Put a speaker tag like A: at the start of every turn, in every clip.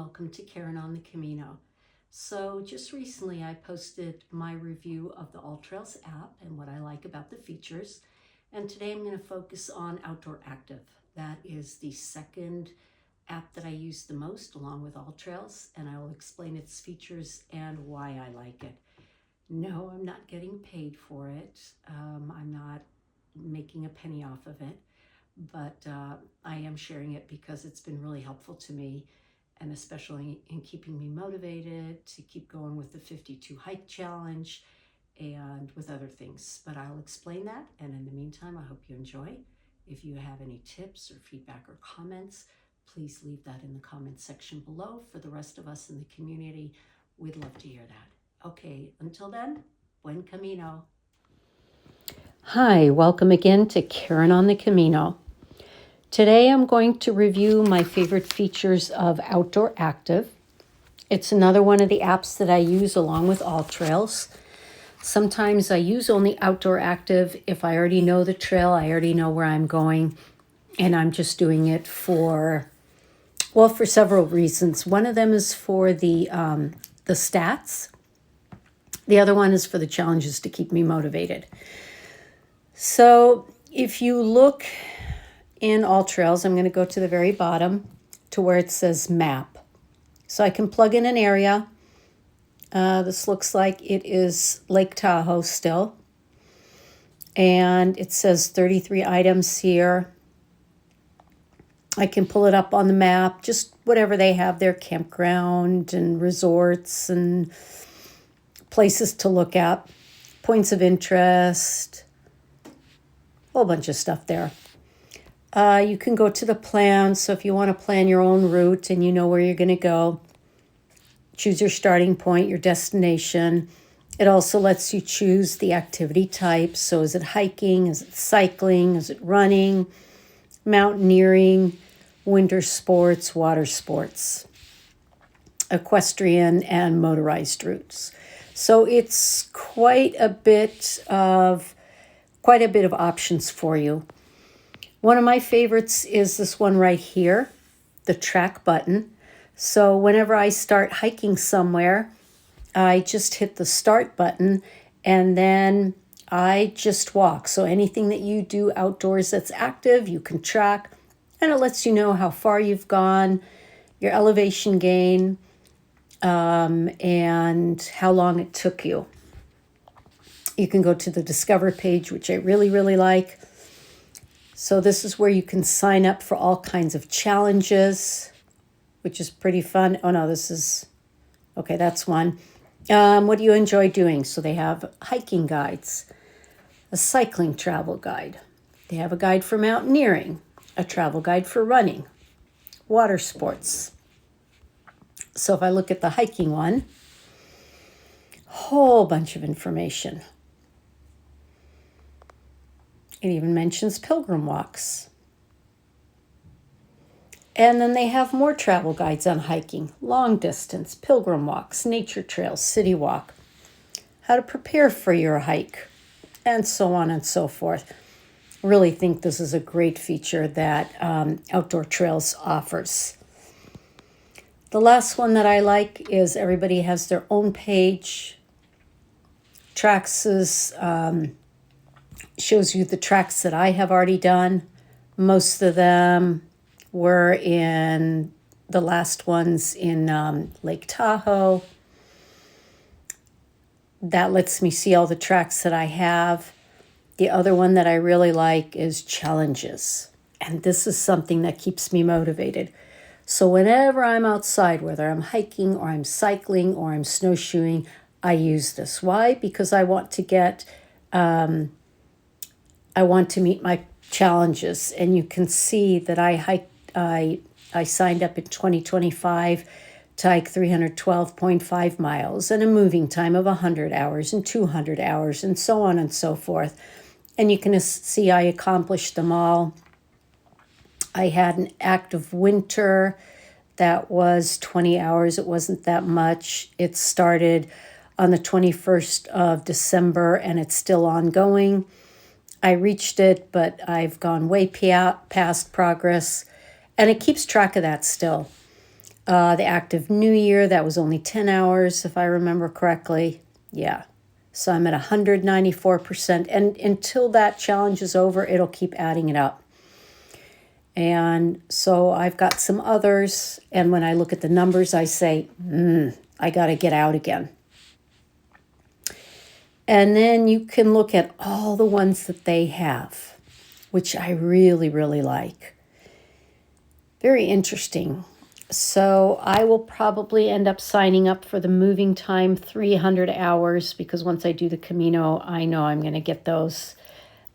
A: welcome to Karen on the Camino. So just recently I posted my review of the AllTrails app and what I like about the features. And today I'm going to focus on OudoorActive. That is the second app that I use the most along with AllTrails, and I will explain its features and why I like it. No, I'm not getting paid for it. I'm not making a penny off of it, but I am sharing it because it's been really helpful to me, and especially in keeping me motivated to keep going with the 52 hike challenge and with other things. But I'll explain that, and in the meantime, I hope you enjoy. If you have any tips or feedback or comments, please leave that in the comment section below. For the rest of us in the community, we'd love to hear that. Okay, until then, buen camino. Hi, welcome again to Karen on the Camino. Today I'm going to review my favorite features of OudoorActive. It's another one of the apps that I use along with AllTrails. Sometimes I use only OudoorActive if I already know the trail, I already know where I'm going, and I'm just doing it for several reasons. One of them is for the stats. The other one is for the challenges to keep me motivated. So if you look in AllTrails, I'm going to go to the very bottom to where it says map. So I can plug in an area. This looks like it is Lake Tahoe still. And it says 33 items here. I can pull it up on the map, just whatever they have there, campground and resorts and places to look at, points of interest, a whole bunch of stuff there. You can go to the plan. So if you want to plan your own route and you know where you're going to go, choose your starting point, your destination. It also lets you choose the activity type. So is it hiking? Is it cycling? Is it running? Mountaineering, winter sports, water sports, equestrian, and motorized routes. So it's quite a bit of options for you. One of my favorites is this one right here, the track button. So whenever I start hiking somewhere, I just hit the start button and then I just walk. So anything that you do outdoors that's active, you can track, and it lets you know how far you've gone, your elevation gain, and how long it took you. You can go to the Discover page, which I really, really like. So this is where you can sign up for all kinds of challenges, which is pretty fun. Oh no, okay, that's one. What do you enjoy doing? So they have hiking guides, a cycling travel guide. They have a guide for mountaineering, a travel guide for running, water sports. So if I look at the hiking one, whole bunch of information. It even mentions pilgrim walks. And then they have more travel guides on hiking, long distance, pilgrim walks, nature trails, city walk, how to prepare for your hike, and so on and so forth. Really think this is a great feature that OudoorTrails offers. The last one that I like is everybody has their own page. Tracks shows you the tracks that I have already done. Most of them were in the last ones in Lake Tahoe. That lets me see all the tracks that I have. The other one that I really like is challenges. And this is something that keeps me motivated. So whenever I'm outside, whether I'm hiking or I'm cycling or I'm snowshoeing, I use this. Why? Because I want to meet my challenges. And you can see that I signed up in 2025 to hike 312.5 miles and a moving time of 100 hours and 200 hours and so on and so forth. And you can see I accomplished them all. I had an active winter that was 20 hours. It wasn't that much. It started on the 21st of December and it's still ongoing. I reached it, but I've gone way past progress, and it keeps track of that still. The active New Year, that was only 10 hours, if I remember correctly. Yeah. So I'm at 194%. And until that challenge is over, it'll keep adding it up. And so I've got some others. And when I look at the numbers, I say, I got to get out again. And then you can look at all the ones that they have, which I really, really like. Very interesting. So I will probably end up signing up for the moving time 300 hours because once I do the Camino, I know I'm going to get those.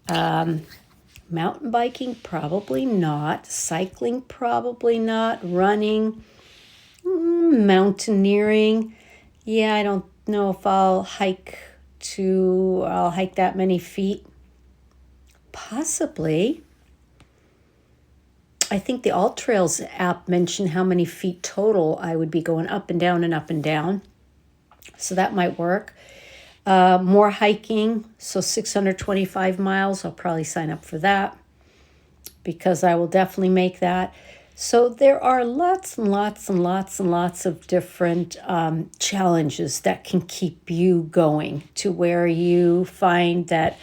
A: Mountain biking, probably not. Cycling, probably not. Running, mountaineering. Yeah, I don't know if I'll hike that many feet. Possibly. I think the AllTrails app mentioned how many feet total I would be going up and down and up and down. So that might work. More hiking, so 625 miles. I'll probably sign up for that because I will definitely make that. So there are lots and lots and lots and lots of different challenges that can keep you going to where you find that,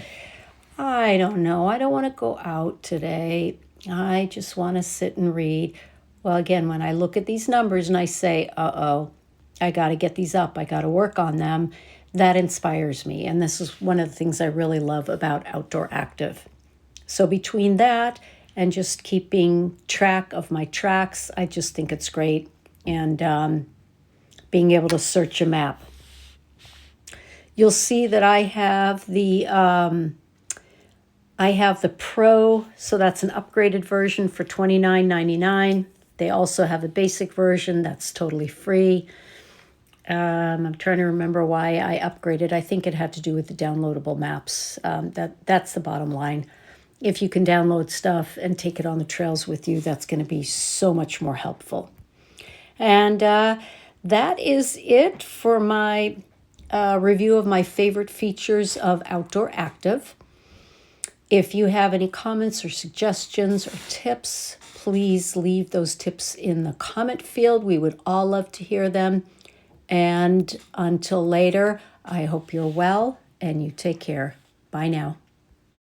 A: I don't know, I don't want to go out today. I just want to sit and read. Well, again, when I look at these numbers and I say, I got to get these up, I got to work on them, that inspires me. And this is one of the things I really love about OudoorActive. So between that and just keeping track of my tracks, I just think it's great. And being able to search a map. You'll see that I have the Pro, so that's an upgraded version for $29.99. They also have a basic version that's totally free. I'm trying to remember why I upgraded. I think it had to do with the downloadable maps. That's the bottom line. If you can download stuff and take it on the trails with you, that's going to be so much more helpful. And that is it for my review of my favorite features of OudoorActive. If you have any comments or suggestions or tips, please leave those tips in the comment field. We would all love to hear them. And until later, I hope you're well and you take care. Bye now.